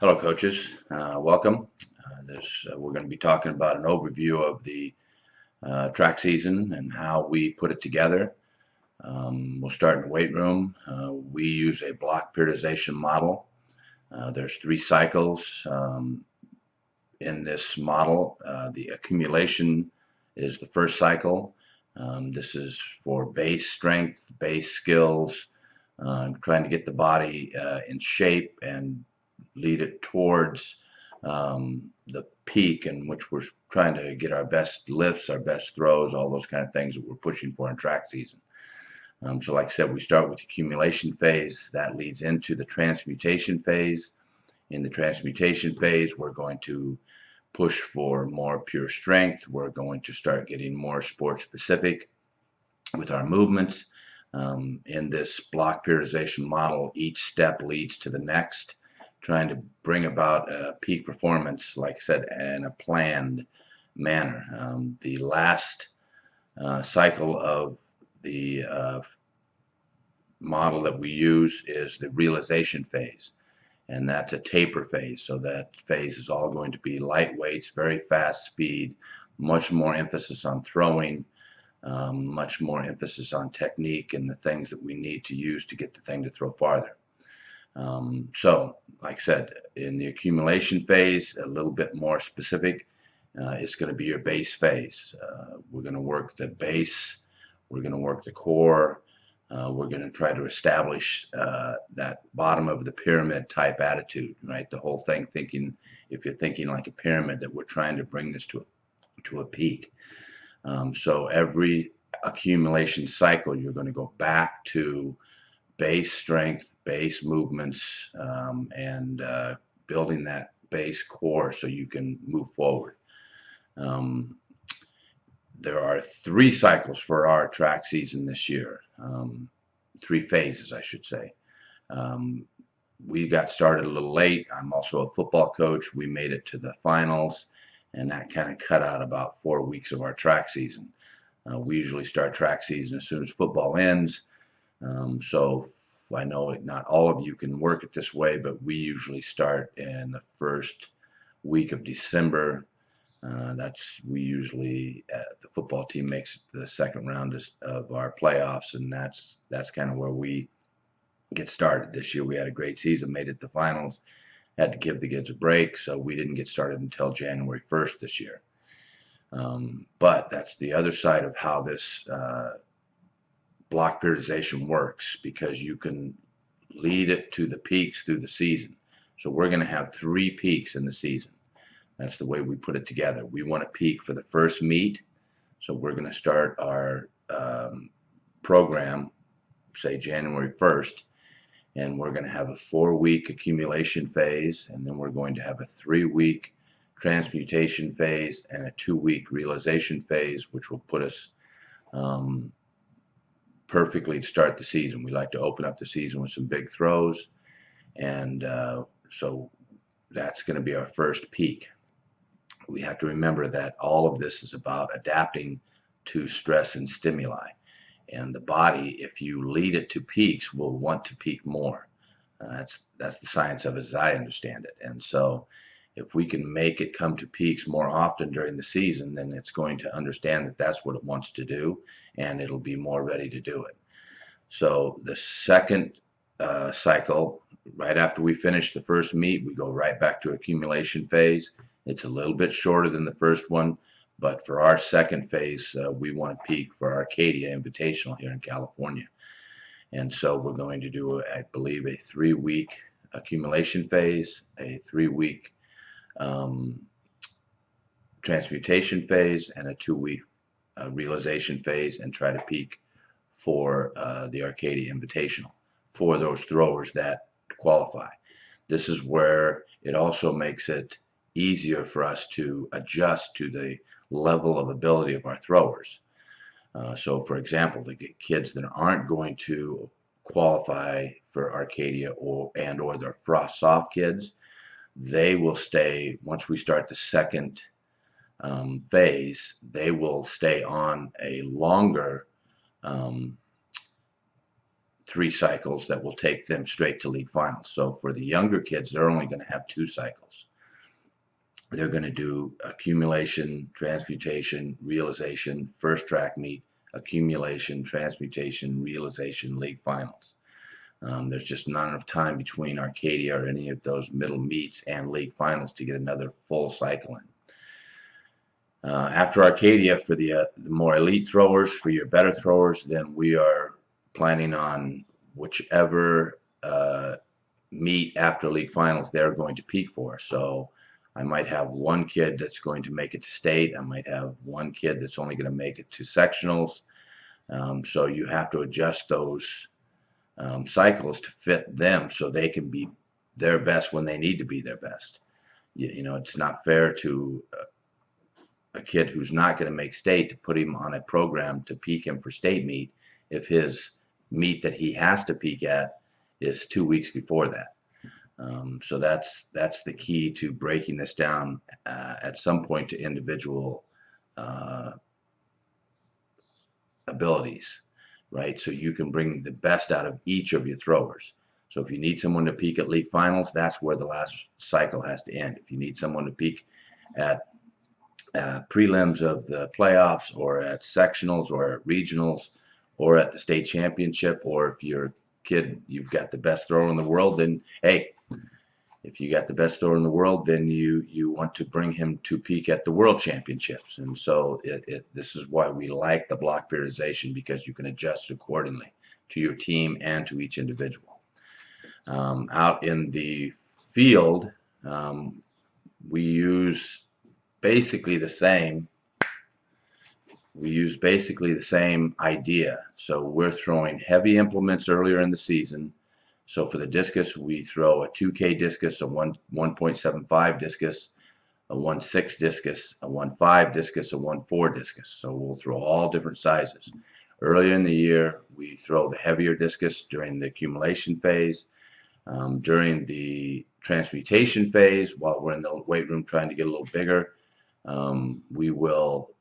Hello, coaches. Welcome. We're going to be talking about an overview of the track season and how we put it together. We'll start in the weight room. We use a block periodization model. There's 3 cycles in this model. The accumulation is the first cycle. This is for base strength, base skills, trying to get the body in shape and lead it towards the peak in which we're trying to get our best lifts, our best throws, all those kind of things that we're pushing for in track season. So like I said, we start with the accumulation phase. That leads into the transmutation phase. In the transmutation phase, we're going to push for more pure strength. We're going to start getting more sport specific with our movements. In this block periodization model, each step leads to the next, trying to bring about a peak performance, like I said, in a planned manner. The last cycle of the model that we use is the realization phase, and that's a taper phase. So that phase is all going to be light weights, very fast speed, much more emphasis on throwing, much more emphasis on technique and the things that we need to use to get the thing to throw farther. So, like I said, in the accumulation phase, a little bit more specific, it's going to be your base phase. We're going to work the base, we're going to work the core, we're going to try to establish that bottom of the pyramid type attitude, right? The whole thing thinking, if you're thinking like a pyramid, that we're trying to bring this to a peak. So every accumulation cycle, you're going to go back to base strength, base movements, and building that base core so you can move forward. There are 3 cycles for our track season this year, 3 phases, I should say. We got started a little late. I'm also a football coach. We made it to the finals, and that kind of cut out about 4 weeks of our track season. We usually start track season as soon as football ends. So I know not all of you can work it this way, but we usually start in the first week of December. We usually, the football team makes it to the second round of our playoffs, and that's kind of where we get started. This year we had a great season, made it to finals, had to give the kids a break, so we didn't get started until January 1st this year. But that's the other side of how this block periodization works, because you can lead it to the peaks through the season. So we're going to have 3 peaks in the season. That's the way we put it together. We want to peak for the first meet. So we're going to start our program, say January 1st, and we're going to have a 4-week accumulation phase, and then we're going to have a 3-week transmutation phase and a 2-week realization phase, which will put us perfectly to start the season. We like to open up the season with some big throws, and so that's going to be our first peak. We have to remember that all of this is about adapting to stress and stimuli, and the body, if you lead it to peaks, will want to peak more. That's the science of it as I understand it. And so if we can make it come to peaks more often during the season, then it's going to understand that that's what it wants to do, and it'll be more ready to do it. So the second cycle, right after we finish the first meet, we go right back to accumulation phase. It's a little bit shorter than the first one, but for our second phase, we want to peak for Arcadia Invitational here in California. And so we're going to do, I believe, a 3-week accumulation phase, a 3-week transmutation phase, and a 2-week realization phase, and try to peak for the Arcadia Invitational for those throwers that qualify. This is where it also makes it easier for us to adjust to the level of ability of our throwers. So for example, the kids that aren't going to qualify for Arcadia or the Frost Soft kids, they will stay, once we start the second phase, they will stay on a longer 3 cycles that will take them straight to league finals. So for the younger kids, they're only going to have 2 cycles. They're going to do accumulation, transmutation, realization, first track meet, accumulation, transmutation, realization, league finals. There's just not enough time between Arcadia or any of those middle meets and league finals to get another full cycle in. After Arcadia, for the more elite throwers, for your better throwers, then we are planning on whichever meet after league finals they're going to peak for. So I might have one kid that's going to make it to state. I might have one kid that's only going to make it to sectionals. So you have to adjust those cycles to fit them so they can be their best when they need to be their best. You know, it's not fair to a kid who's not going to make state to put him on a program to peak him for state meet if his meet that he has to peak at is 2 weeks before that. So that's the key to breaking this down at some point to individual abilities, right? So you can bring the best out of each of your throwers. So if you need someone to peak at league finals, that's where the last cycle has to end. If you need someone to peak at prelims of the playoffs, or at sectionals, or at regionals, or at the state championship, or if you're kid, you've got the best thrower in the world, then hey, if you got the best thrower in the world, then you want to bring him to peak at the world championships. And so this is why we like the block periodization, because you can adjust accordingly to your team and to each individual. Out in the field, we use basically the same. We use basically the same idea. So we're throwing heavy implements earlier in the season. So for the discus, we throw a 2K discus, a 1.75 discus, a 1.6 discus, a 1.5 discus, a 1.4 discus. So we'll throw all different sizes. Earlier in the year, we throw the heavier discus during the accumulation phase. During the transmutation phase, while we're in the weight room trying to get a little bigger, we will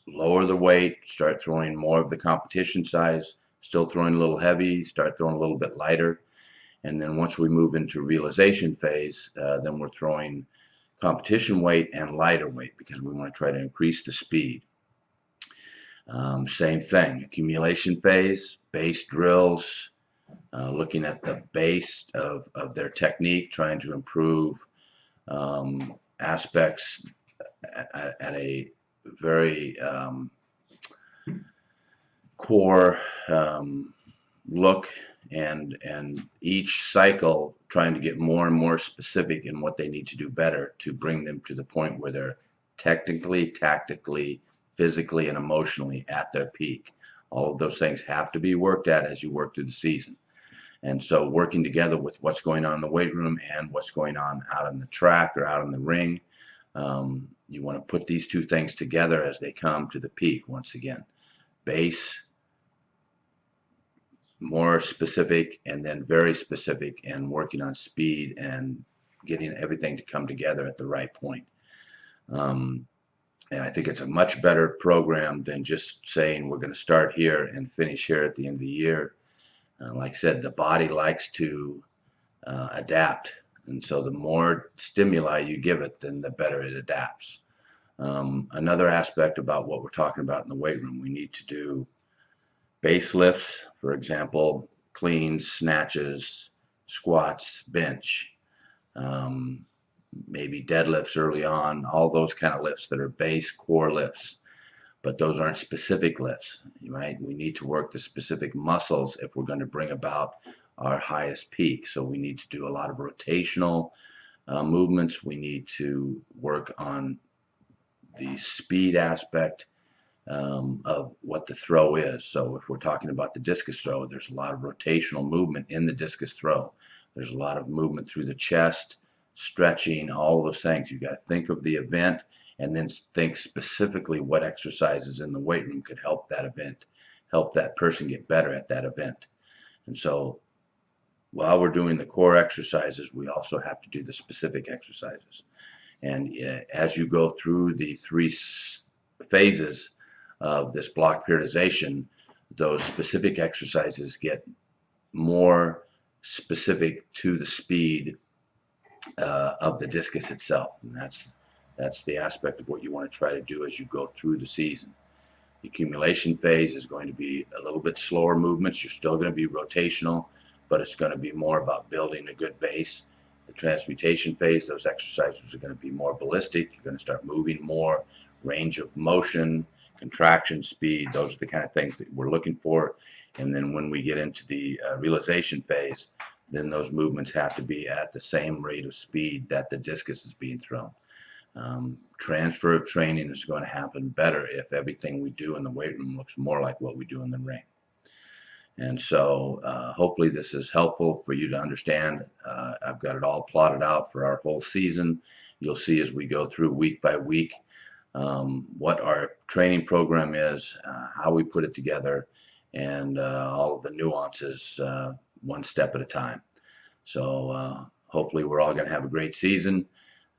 lower the weight, start throwing more of the competition size, still throwing a little heavy, start throwing a little bit lighter. And then once we move into realization phase, then we're throwing competition weight and lighter weight, because we want to try to increase the speed. Same thing, accumulation phase, base drills, looking at the base of their technique, trying to improve aspects at a very core look, and each cycle trying to get more and more specific in what they need to do better to bring them to the point where they're technically, tactically, physically, and emotionally at their peak. All of those things have to be worked at as you work through the season. And so working together with what's going on in the weight room and what's going on out on the track or out in the ring, you want to put these two things together as they come to the peak. Once again, base, more specific, and then very specific, and working on speed and getting everything to come together at the right point. And I think it's a much better program than just saying we're going to start here and finish here at the end of the year. Like I said, the body likes to adapt, and so the more stimuli you give it, then the better it adapts. Another aspect about what we're talking about in the weight room, we need to do base lifts, for example, cleans, snatches, squats, bench, maybe deadlifts early on, all those kind of lifts that are base core lifts. But those aren't specific lifts, right? We need to work the specific muscles if we're going to bring about our highest peak. So we need to do a lot of rotational movements. We need to work on the speed aspect of what the throw is. So if we're talking about the discus throw, there's a lot of rotational movement in the discus throw. There's a lot of movement through the chest, stretching, all those things. You got to think of the event, and then think specifically what exercises in the weight room could help that event, help that person get better at that event. And so while we're doing the core exercises, we also have to do the specific exercises. And as you go through the 3 phases of this block periodization, those specific exercises get more specific to the speed of the discus itself. And that's the aspect of what you want to try to do as you go through the season. The accumulation phase is going to be a little bit slower movements. You're still going to be rotational, but it's going to be more about building a good base. The transmutation phase, those exercises are going to be more ballistic. You're going to start moving more, range of motion, contraction speed. Those are the kind of things that we're looking for. And then when we get into the realization phase, then those movements have to be at the same rate of speed that the discus is being thrown. Transfer of training is going to happen better if everything we do in the weight room looks more like what we do in the ring. And so hopefully this is helpful for you to understand. I've got it all plotted out for our whole season. You'll see as we go through week by week what our training program is, how we put it together, and all of the nuances one step at a time. So hopefully we're all going to have a great season.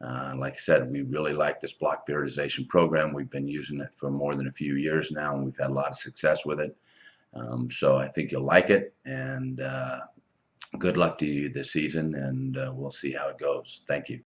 Like I said, we really like this block periodization program. We've been using it for more than a few years now, and we've had a lot of success with it. So I think you'll like it, and good luck to you this season, and we'll see how it goes. Thank you.